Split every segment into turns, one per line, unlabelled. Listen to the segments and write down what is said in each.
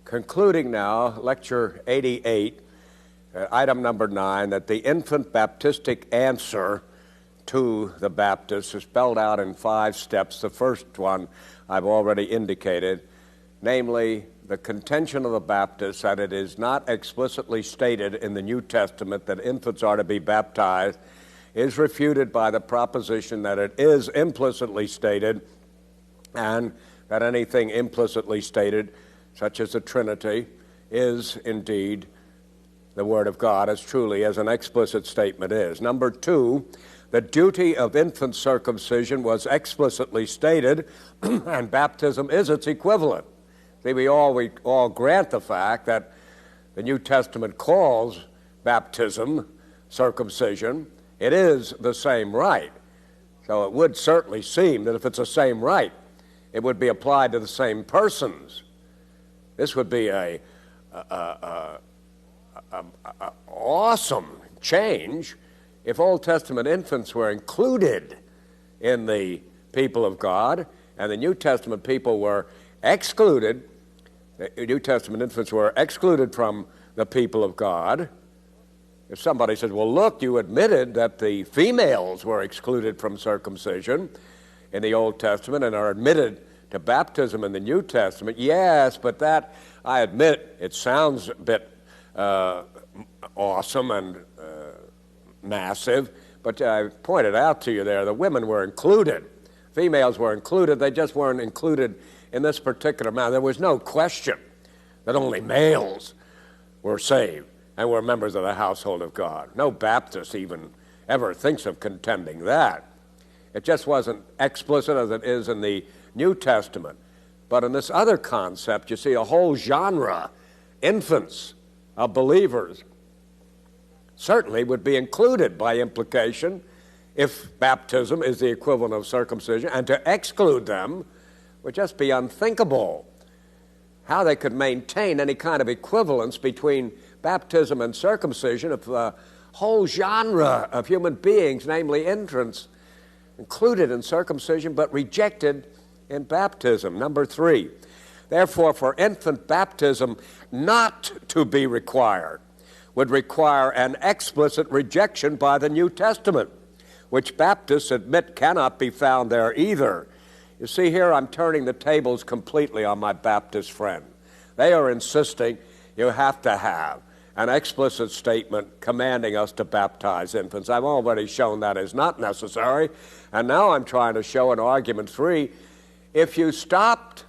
Concluding now, Lecture 88, item number 9, that the infant baptistic answer to the Baptist is spelled out in 5 steps. The first one I've already indicated, namely the contention of the Baptist that it is not explicitly stated in the New Testament that infants are to be baptized, is refuted by the proposition that it is implicitly stated, and that anything implicitly stated, such as the Trinity, is indeed the Word of God, as truly as an explicit statement is. Number 2, the duty of infant circumcision was explicitly stated, and baptism is its equivalent. See, we all grant the fact that the New Testament calls baptism circumcision. It is the same rite. So it would certainly seem that if it's the same rite, it would be applied to the same persons. This would be a awesome change if Old Testament infants were included in the people of God and the New Testament people were excluded. The New Testament infants were excluded from the people of God. If somebody says, well, look, you admitted that the females were excluded from circumcision in the Old Testament and are admitted to baptism in the New Testament. Yes, but that, I admit, it sounds a bit awesome and massive, but I pointed out to you there, the women were included. Females were included. They just weren't included in this particular manner. There was no question that only males were saved and were members of the household of God. No Baptist even ever thinks of contending that. It just wasn't explicit as it is in the New Testament. But in this other concept, you see a whole genre, infants of believers, certainly would be included by implication if baptism is the equivalent of circumcision, and to exclude them would just be unthinkable. How they could maintain any kind of equivalence between baptism and circumcision if the whole genre of human beings, namely infants, included in circumcision but rejected in baptism. Number 3, therefore, for infant baptism not to be required would require an explicit rejection by the New Testament, which Baptists admit cannot be found there either. You see, here I'm turning the tables completely on my Baptist friend. They are insisting you have to have an explicit statement commanding us to baptize infants. I've already shown that is not necessary, and now I'm trying to show in argument 3, if you stopped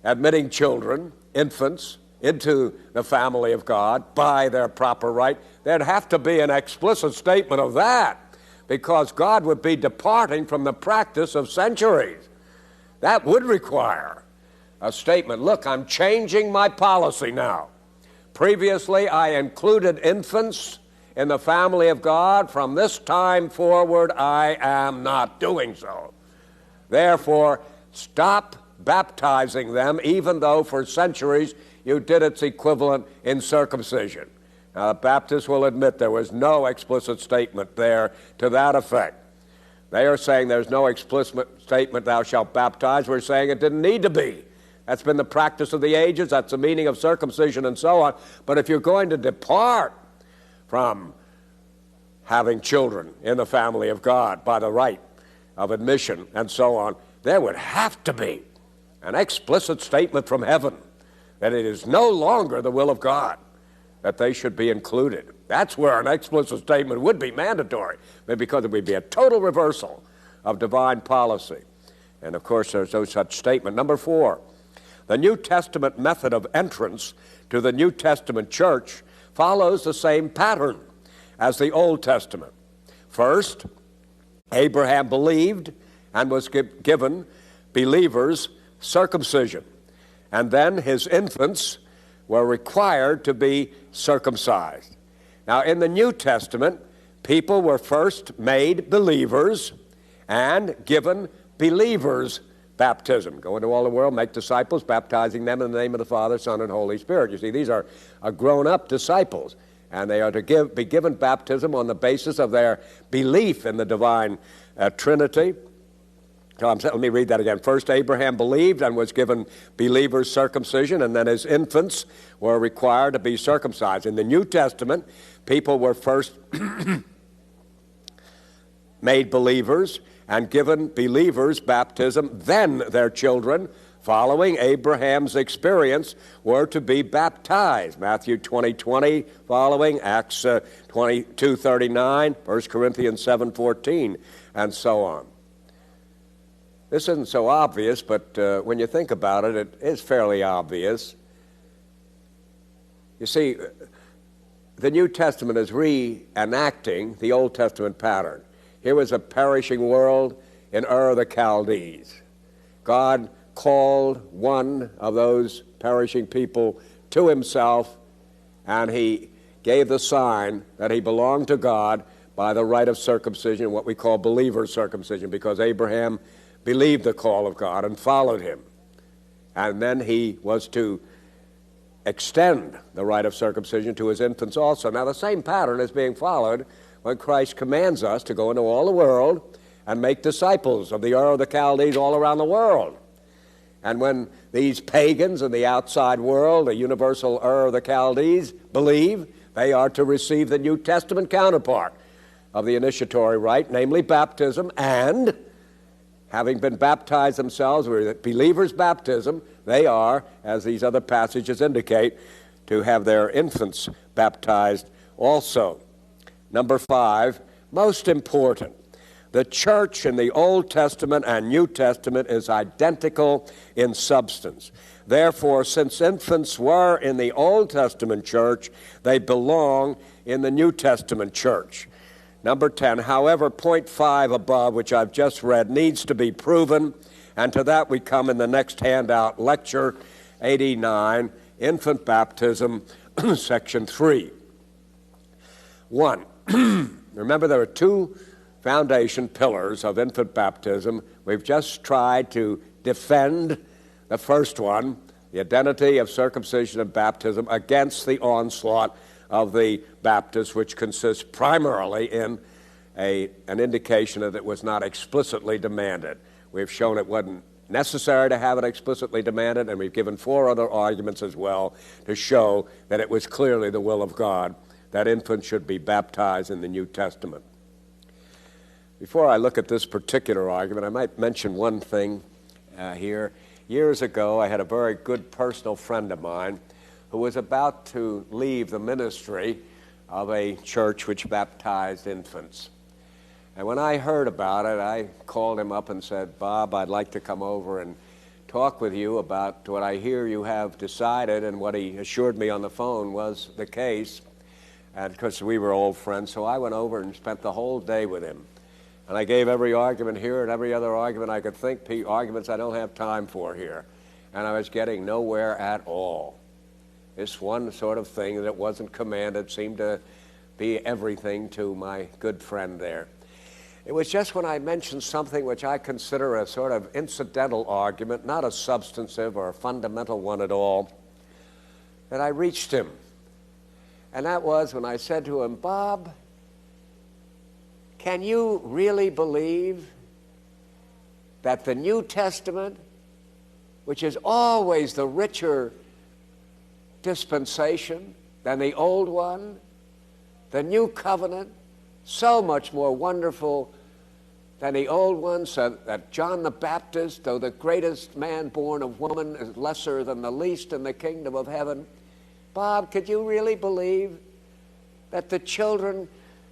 admitting children, infants, into the family of God by their proper right, there'd have to be an explicit statement of that, because God would be departing from the practice of centuries. That would require a statement. Look, I'm changing my policy now. Previously, I included infants in the family of God. From this time forward, I am not doing so. Therefore, stop baptizing them, even though for centuries you did its equivalent in circumcision. Now, the Baptists will admit there was no explicit statement there to that effect. They are saying there's no explicit statement, thou shalt baptize. We're saying it didn't need to be. That's been the practice of the ages. That's the meaning of circumcision and so on. But if you're going to depart from having children in the family of God by the right of admission and so on, there would have to be an explicit statement from heaven that it is no longer the will of God that they should be included. That's where an explicit statement would be mandatory, because it would be a total reversal of divine policy. And of course, there's no such statement. Number 4, the New Testament method of entrance to the New Testament church follows the same pattern as the Old Testament. First, Abraham believed and was given believers circumcision, and then his infants were required to be circumcised. Now, in the New Testament, people were first made believers and given believers' baptism. Go into all the world, make disciples, baptizing them in the name of the Father, Son, and Holy Spirit. You see, these are grown-up disciples, and they are to be given baptism on the basis of their belief in the divine Trinity Let me read that again. First, Abraham believed and was given believers' circumcision, and then his infants were required to be circumcised. In the New Testament, people were first made believers and given believers' baptism. Then their children, following Abraham's experience, were to be baptized. Matthew 20:20 following, Acts 22:39, 1 Corinthians 7:14, and so on. This isn't so obvious, but when you think about it, it is fairly obvious. You see, the New Testament is reenacting the Old Testament pattern. Here was a perishing world in Ur of the Chaldees. God called one of those perishing people to himself, and he gave the sign that he belonged to God by the rite of circumcision, what we call believer circumcision, because Abraham believed the call of God and followed him. And then he was to extend the rite of circumcision to his infants also. Now, the same pattern is being followed when Christ commands us to go into all the world and make disciples of the Ur of the Chaldees all around the world. And when these pagans in the outside world, the universal Ur of the Chaldees, believe, they are to receive the New Testament counterpart of the initiatory rite, namely baptism, and having been baptized themselves with believers' baptism, they are, as these other passages indicate, to have their infants baptized also. Number 5, most important, the church in the Old Testament and New Testament is identical in substance. Therefore, since infants were in the Old Testament church, they belong in the New Testament church. Number 10, however, point 5 above, which I've just read, needs to be proven, and to that we come in the next handout, Lecture 89, Infant Baptism, Section 3. 1, remember there are 2 foundation pillars of infant baptism. We've just tried to defend the first one, the identity of circumcision and baptism, against the onslaught of the Baptists, which consists primarily in an indication that it was not explicitly demanded. We've shown it wasn't necessary to have it explicitly demanded, and we've given 4 other arguments as well to show that it was clearly the will of God that infants should be baptized in the New Testament. Before I look at this particular argument, I might mention one thing here. Years ago, I had a very good personal friend of mine who was about to leave the ministry of a church which baptized infants. And when I heard about it, I called him up and said, Bob, I'd like to come over and talk with you about what I hear you have decided, and what he assured me on the phone was the case, and because we were old friends. So I went over and spent the whole day with him. And I gave every argument here and every other argument I could think, arguments I don't have time for here. And I was getting nowhere at all. This one sort of thing that wasn't commanded seemed to be everything to my good friend there. It was just when I mentioned something which I consider a sort of incidental argument, not a substantive or a fundamental one at all, that I reached him. And that was when I said to him, Bob, can you really believe that the New Testament, which is always the richer dispensation than the old one, the new covenant, so much more wonderful than the old one, so that John the Baptist, though the greatest man born of woman, is lesser than the least in the kingdom of heaven? Bob, could you really believe that the children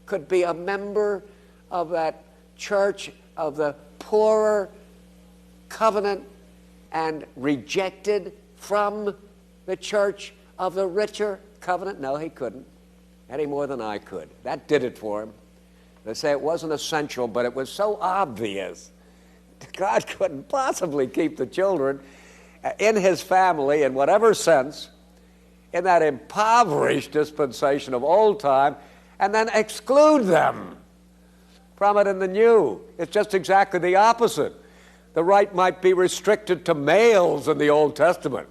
could be a member of that church of the poorer covenant and rejected from the church of the richer covenant? No, he couldn't, any more than I could. That did it for him. They say it wasn't essential, but it was so obvious. God couldn't possibly keep the children in his family in whatever sense, in that impoverished dispensation of old time, and then exclude them from it in the new. It's just exactly the opposite. The rite might be restricted to males in the Old Testament,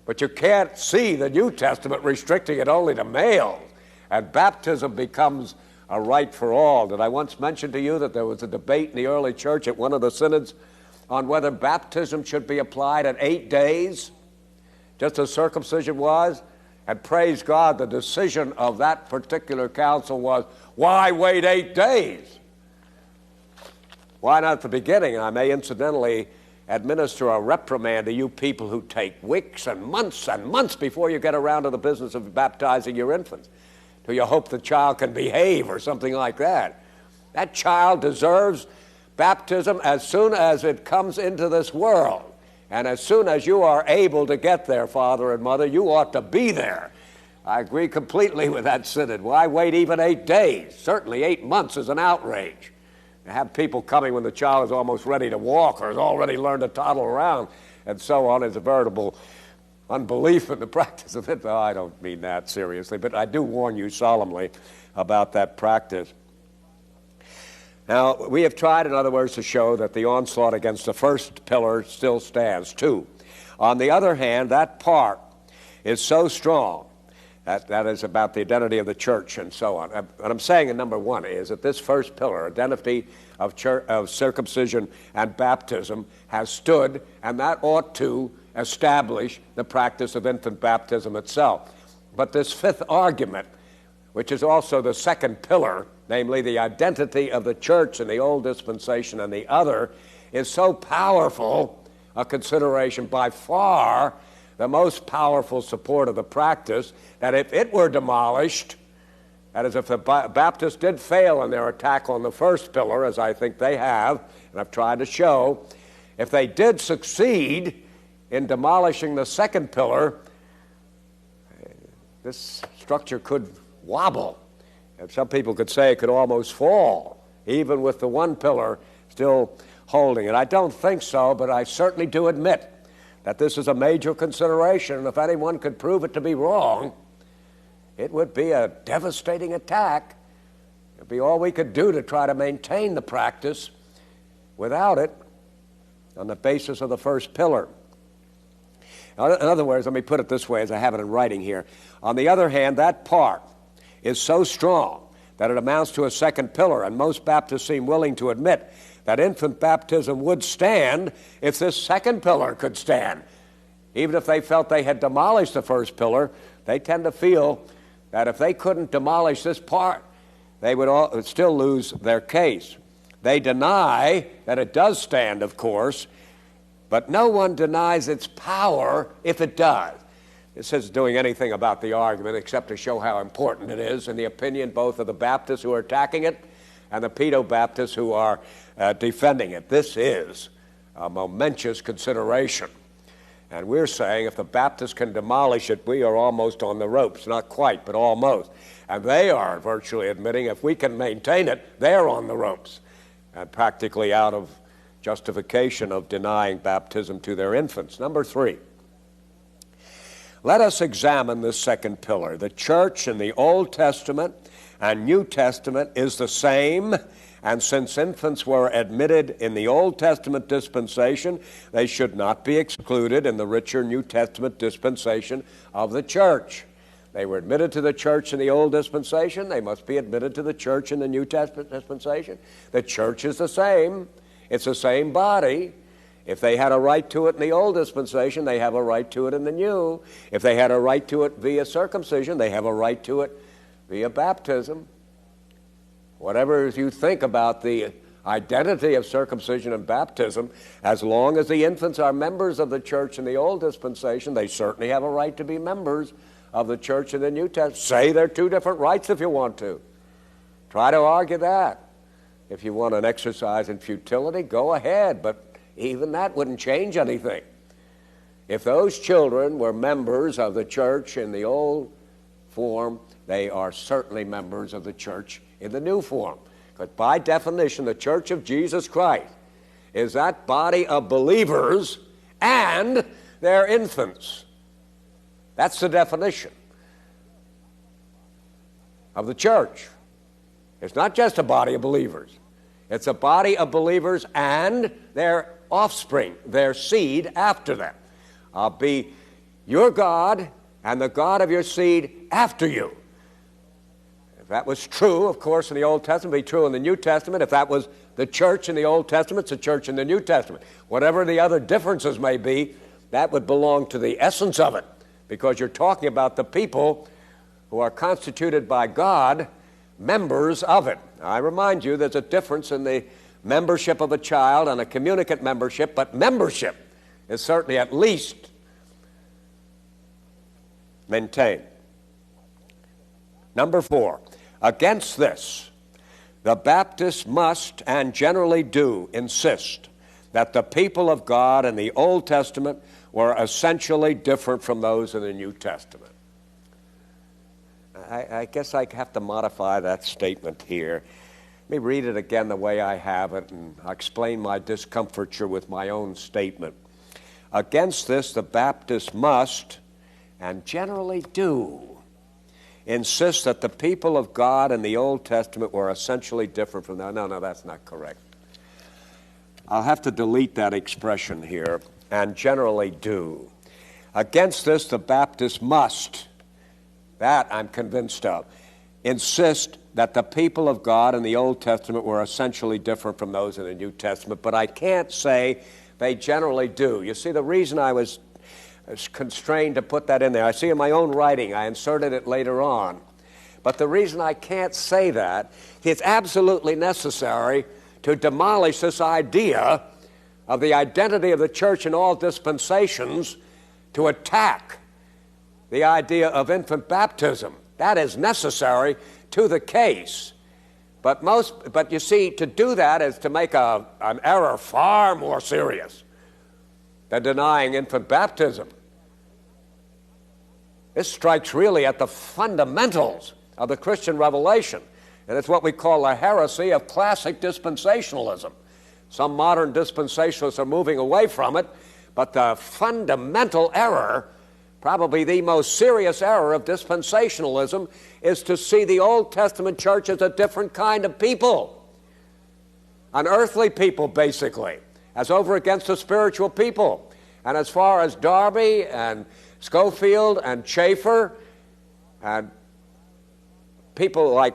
but you can't see the New Testament restricting it only to males. And baptism becomes a rite for all. Did I once mention to you that there was a debate in the early church at one of the synods on whether baptism should be applied at 8 days, just as circumcision was? And praise God, the decision of that particular council was, why wait 8 days? Why not at the beginning? I may incidentally administer a reprimand to you people who take weeks and months before you get around to the business of baptizing your infants. Do you hope the child can behave or something like that? That child deserves baptism as soon as it comes into this world. And as soon as you are able to get there, father and mother, you ought to be there. I agree completely with that synod. Why wait even 8 days? Certainly 8 months is an outrage. To have people coming when the child is almost ready to walk or has already learned to toddle around and so on is a veritable unbelief in the practice of it. I don't mean that seriously, but I do warn you solemnly about that practice. Now, we have tried, in other words, to show that the onslaught against the first pillar still stands, too. On the other hand, that part is so strong, that is about the identity of the church and so on. What I'm saying in number one is that this first pillar, identity of circumcision and baptism, has stood, and that ought to establish the practice of infant baptism itself. But this fifth argument, which is also the second pillar, namely the identity of the church in the old dispensation and the other, is so powerful a consideration, by far the most powerful support of the practice, that if it were demolished, that is, if the Baptists did fail in their attack on the first pillar, as I think they have, and I've tried to show, if they did succeed in demolishing the second pillar, this structure could wobble. And some people could say it could almost fall, even with the one pillar still holding it. I don't think so, but I certainly do admit that this is a major consideration, and if anyone could prove it to be wrong, it would be a devastating attack. It would be all we could do to try to maintain the practice without it on the basis of the first pillar. In other words, let me put it this way as I have it in writing here. On the other hand, that part is so strong that it amounts to a second pillar, and most Baptists seem willing to admit that infant baptism would stand if this second pillar could stand. Even if they felt they had demolished the first pillar, they tend to feel that if they couldn't demolish this part, they would still lose their case. They deny that it does stand, of course, but no one denies its power if it does. This isn't doing anything about the argument except to show how important it is in the opinion both of the Baptists who are attacking it and the pedo-Baptists who are defending it. This is a momentous consideration. And we're saying if the Baptists can demolish it, we are almost on the ropes. Not quite, but almost. And they are virtually admitting if we can maintain it, they're on the ropes and practically out of justification of denying baptism to their infants. Number three, let us examine this second pillar. The church in the Old Testament and New Testament is the same, and since infants were admitted in the Old Testament dispensation, they should not be excluded in the richer New Testament dispensation of the church. They were admitted to the church in the Old dispensation, they must be admitted to the church in the New Testament dispensation. The church is the same. It's the same body. If they had a right to it in the Old dispensation, they have a right to it in the New. If they had a right to it via circumcision, they have a right to it via baptism. Whatever you think about the identity of circumcision and baptism, as long as the infants are members of the church in the Old dispensation, they certainly have a right to be members of the church in the New Testament. Say they're two different rights if you want to. Try to argue that. If you want an exercise in futility, go ahead, but even that wouldn't change anything. If those children were members of the church in the old form, they are certainly members of the church in the new form. Because by definition, the church of Jesus Christ is that body of believers and their infants. That's the definition of the church. It's not just a body of believers. It's a body of believers and their offspring, their seed after them. I'll be your God and the God of your seed after you. that was true, of course, in the Old Testament, it'd be true in the New Testament. If that was the church in the Old Testament, it's the church in the New Testament. Whatever the other differences may be, that would belong to the essence of it, because you're talking about the people who are constituted by God, members of it. I remind you, there's a difference in the membership of a child and a communicant membership, but membership is certainly at least maintained. Number 4, against this, the Baptists must and generally do insist that the people of God in the Old Testament were essentially different from those in the New Testament. I guess I have to modify that statement here. Let me read it again the way I have it, and I'll explain my discomfiture with my own statement. Against this, the Baptists must, and generally do, insist that the people of God in the Old Testament were essentially different from them. No, that's not correct. I'll have to delete that expression here, and generally do. Against this, the Baptists must, that I'm convinced of, insist that the people of God in the Old Testament were essentially different from those in the New Testament, but I can't say they generally do. You see, the reason I was constrained to put that in there, I see in my own writing, I inserted it later on, but the reason I can't say that, it's absolutely necessary to demolish this idea of the identity of the church in all dispensations, to attack the idea of infant baptism. That is necessary to the case. But you see, to do that is to make an error far more serious than denying infant baptism. This strikes really at the fundamentals of the Christian revelation, and it's what we call the heresy of classic dispensationalism. Some modern dispensationalists are moving away from it, but the fundamental error, probably the most serious error of dispensationalism, is to see the Old Testament church as a different kind of people, an earthly people, basically, as over against a spiritual people. And as far as Darby and Schofield and Schaeffer and people like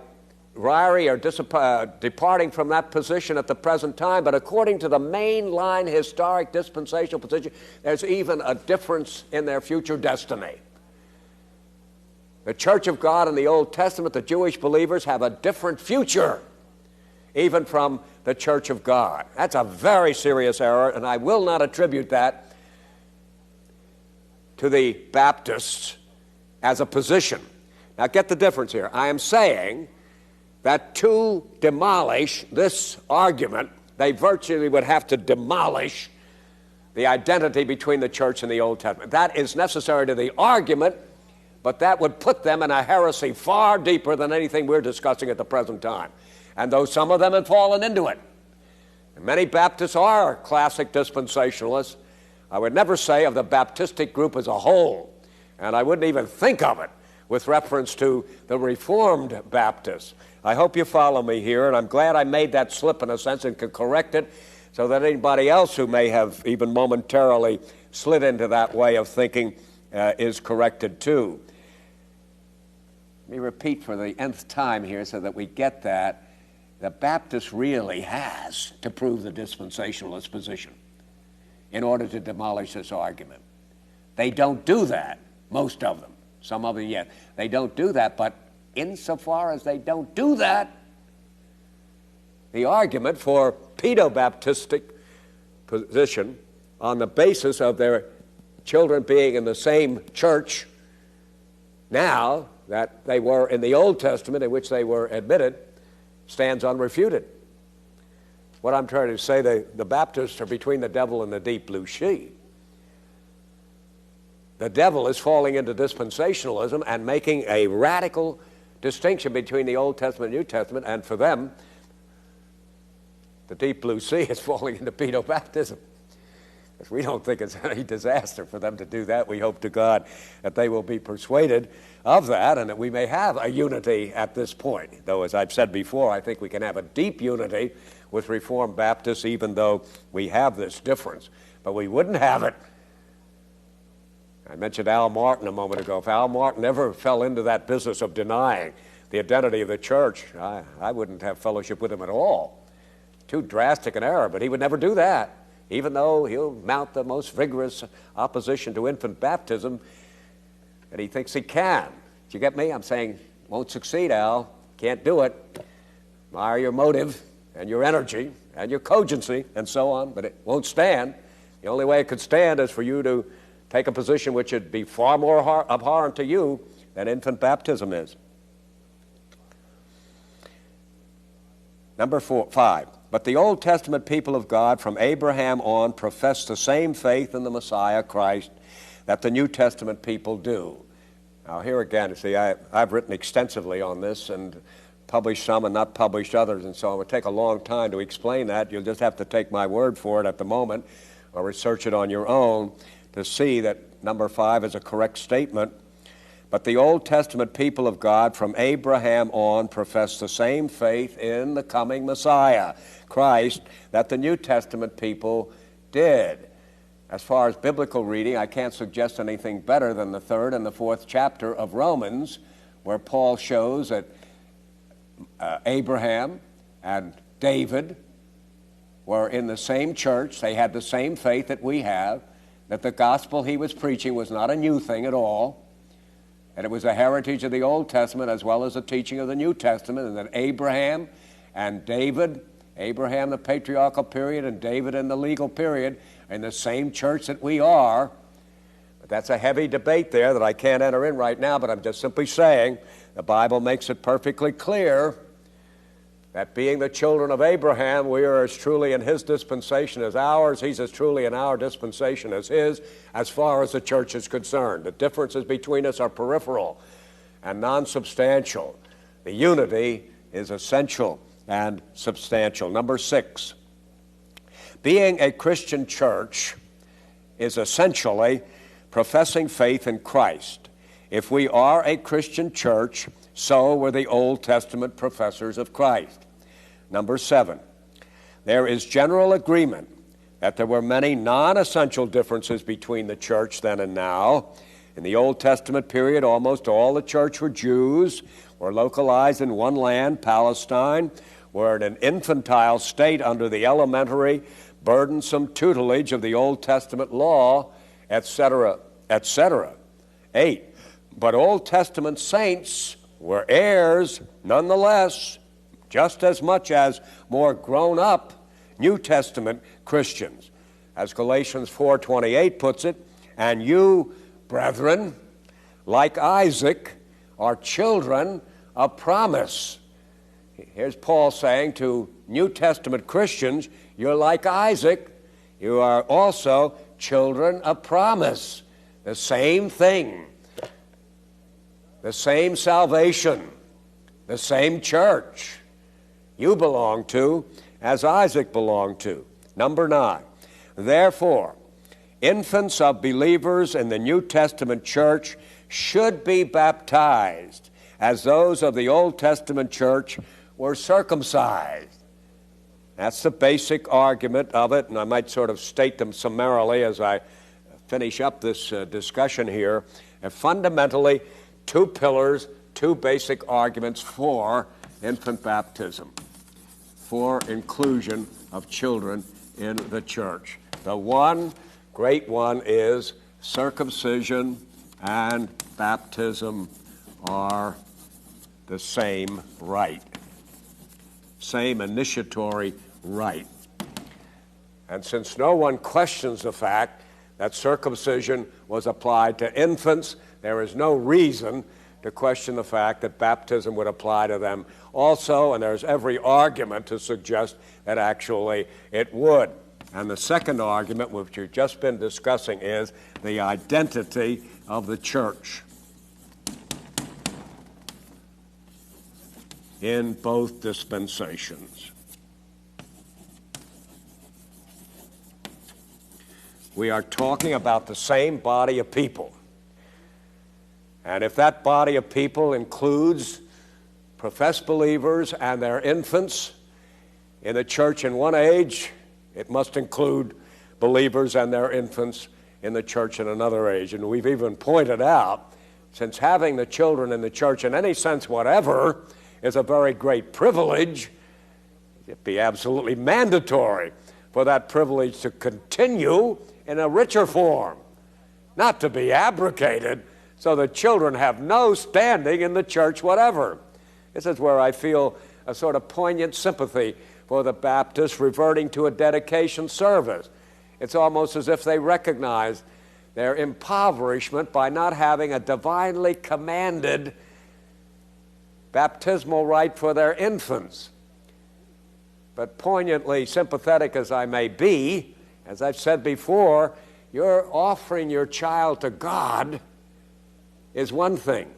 Ryrie are departing from that position at the present time, but according to the mainline historic dispensational position, there's even a difference in their future destiny. The Church of God in the Old Testament, the Jewish believers, have a different future, even from the Church of God. That's a very serious error, and I will not attribute that to the Baptists as a position. Now get the difference here. I am saying that to demolish this argument, they virtually would have to demolish the identity between the church and the Old Testament. That is necessary to the argument, but that would put them in a heresy far deeper than anything we're discussing at the present time. And though some of them have fallen into it, and many Baptists are classic dispensationalists, I would never say of the Baptistic group as a whole, and I wouldn't even think of it with reference to the Reformed Baptists. I hope you follow me here, and I'm glad I made that slip in a sense and could correct it so that anybody else who may have even momentarily slid into that way of thinking is corrected too. Let me repeat for the nth time here so that we get that. The Baptist really has to prove the dispensationalist position in order to demolish this argument. They don't do that, most of them. Some of them yet. They don't do that, but insofar as they don't do that, the argument for pedo-Baptistic position on the basis of their children being in the same church now that they were in the Old Testament in which they were admitted stands unrefuted. What I'm trying to say, the Baptists are between the devil and the deep blue sea. The devil is falling into dispensationalism and making a radical distinction between the Old Testament and New Testament, and for them, the deep blue sea is falling into pedo-baptism. We don't think it's any disaster for them to do that. We hope to God that they will be persuaded of that and that we may have a unity at this point. Though, as I've said before, I think we can have a deep unity with Reformed Baptists even though we have this difference. But we wouldn't have it. I mentioned Al Martin a moment ago. If Al Martin ever fell into that business of denying the identity of the church, I wouldn't have fellowship with him at all. Too drastic an error, but he would never do that, even though he'll mount the most vigorous opposition to infant baptism, and he thinks he can. Do you get me? I'm saying, won't succeed, Al. Can't do it. Admire your motive and your energy and your cogency and so on, but it won't stand. The only way it could stand is for you to take a position which would be far more abhorrent to you than infant baptism is. Number 5. But the Old Testament people of God from Abraham on profess the same faith in the Messiah, Christ, that the New Testament people do. Now here again, you see, I've written extensively on this and published some and not published others, and so it would take a long time to explain that. You'll just have to take my word for it at the moment or research it on your own to see that number 5 is a correct statement. But the Old Testament people of God from Abraham on profess the same faith in the coming Messiah, Christ, that the New Testament people did. As far as biblical reading, I can't suggest anything better than the 3rd and the 4th chapter of Romans, where Paul shows that Abraham and David were in the same church. They had the same faith that we have, that the gospel he was preaching was not a new thing at all, and it was a heritage of the Old Testament as well as the teaching of the New Testament, and that Abraham and David, Abraham the patriarchal period and David in the legal period, in the same church that we are. But that's a heavy debate there that I can't enter in right now, but I'm just simply saying the Bible makes it perfectly clear that being the children of Abraham, we are as truly in his dispensation as ours. He's as truly in our dispensation as his, as far as the church is concerned. The differences between us are peripheral and non-substantial. The unity is essential and substantial. Number 6, being a Christian church is essentially professing faith in Christ. If we are a Christian church, so were the Old Testament professors of Christ. Number 7, there is general agreement that there were many non-essential differences between the church then and now. In the Old Testament period, almost all the church were Jews, were localized in one land, Palestine, were in an infantile state under the elementary, burdensome tutelage of the Old Testament law, etc., etc. 8, but Old Testament saints were heirs nonetheless, just as much as more grown-up New Testament Christians. As Galatians 4:28 puts it, and you, brethren, like Isaac, are children of promise. Here's Paul saying to New Testament Christians, you're like Isaac, you are also children of promise. The same thing, the same salvation, the same church you belong to as Isaac belonged to. Number 9, therefore, infants of believers in the New Testament church should be baptized as those of the Old Testament church were circumcised. That's the basic argument of it, and I might sort of state them summarily as I finish up this discussion here. And fundamentally, 2 pillars, 2 basic arguments for infant baptism, for inclusion of children in the church. The one great one is circumcision and baptism are the same rite, same initiatory rite. And since no one questions the fact that circumcision was applied to infants, there is no reason to question the fact that baptism would apply to them also, and there's every argument to suggest that actually it would. And the second argument, which we've just been discussing, is the identity of the church in both dispensations. We are talking about the same body of people. And if that body of people includes professed believers and their infants in the church in one age, it must include believers and their infants in the church in another age. And we've even pointed out since having the children in the church in any sense whatever is a very great privilege, it'd be absolutely mandatory for that privilege to continue in a richer form, not to be abrogated, so the children have no standing in the church whatever. This is where I feel a sort of poignant sympathy for the Baptists reverting to a dedication service. It's almost as if they recognize their impoverishment by not having a divinely commanded baptismal rite for their infants. But poignantly sympathetic as I may be, as I've said before, you're offering your child to God is one thing.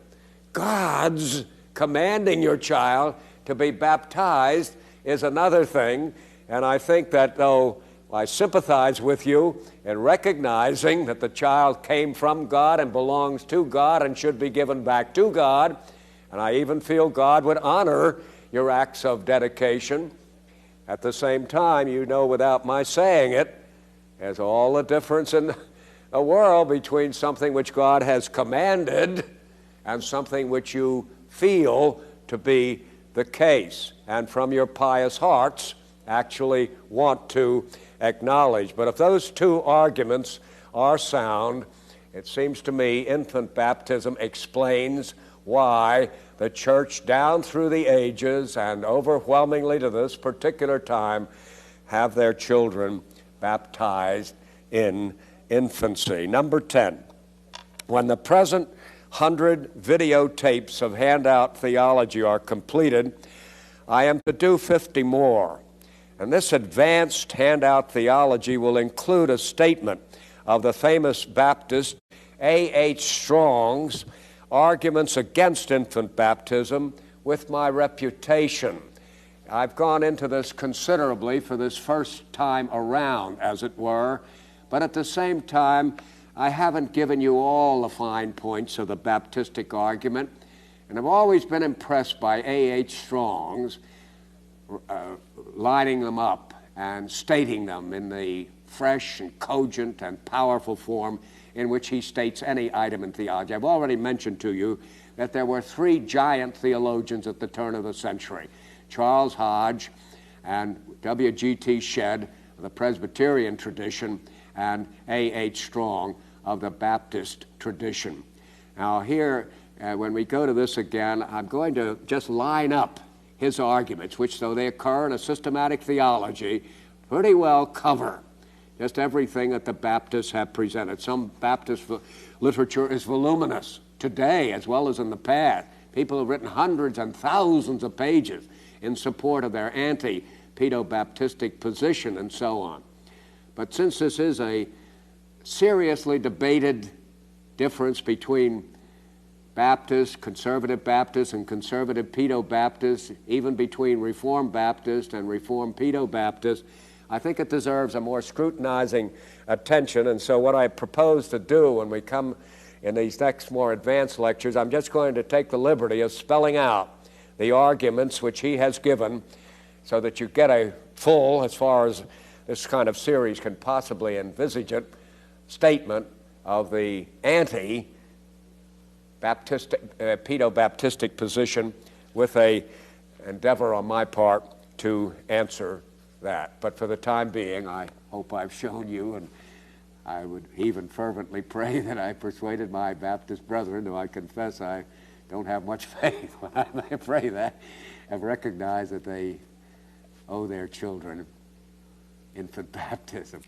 God's commanding your child to be baptized is another thing. And I think that though I sympathize with you in recognizing that the child came from God and belongs to God and should be given back to God, and I even feel God would honor your acts of dedication, at the same time, you know without my saying it, there's all the difference in the world between something which God has commanded and something which you feel to be the case, and from your pious hearts actually want to acknowledge. But if those two arguments are sound, it seems to me infant baptism explains why the church down through the ages and overwhelmingly to this particular time have their children baptized in infancy. Number 10, when the present 100 videotapes of Handout Theology are completed, I am to do 50 more. And this advanced Handout Theology will include a statement of the famous Baptist A.H. Strong's arguments against infant baptism with my reputation. I've gone into this considerably for this first time around, as it were, but at the same time, I haven't given you all the fine points of the Baptistic argument, and I've always been impressed by A.H. Strong's lining them up and stating them in the fresh and cogent and powerful form in which he states any item in theology. I've already mentioned to you that there were three giant theologians at the turn of the century, Charles Hodge and W.G.T. Shedd of the Presbyterian tradition and A.H. Strong of the Baptist tradition. Now here, when we go to this again, I'm going to just line up his arguments, which, though they occur in a systematic theology, pretty well cover just everything that the Baptists have presented. Some Baptist literature is voluminous today as well as in the past. People have written hundreds and thousands of pages in support of their anti-pedo-Baptistic position and so on. But since this is a seriously debated difference between Baptists, conservative Baptists, and conservative pedo-Baptists, even between Reformed Baptists and Reformed pedo-Baptists, I think it deserves a more scrutinizing attention. And so what I propose to do when we come in these next more advanced lectures, I'm just going to take the liberty of spelling out the arguments which he has given so that you get a full, as far as this kind of series can possibly envisage it, statement of the pedo-Baptistic position with a endeavor on my part to answer that. But for the time being, I hope I've shown you, and I would even fervently pray that I persuaded my Baptist brethren, though I confess I don't have much faith when I pray that, have recognized that they owe their children infant baptism.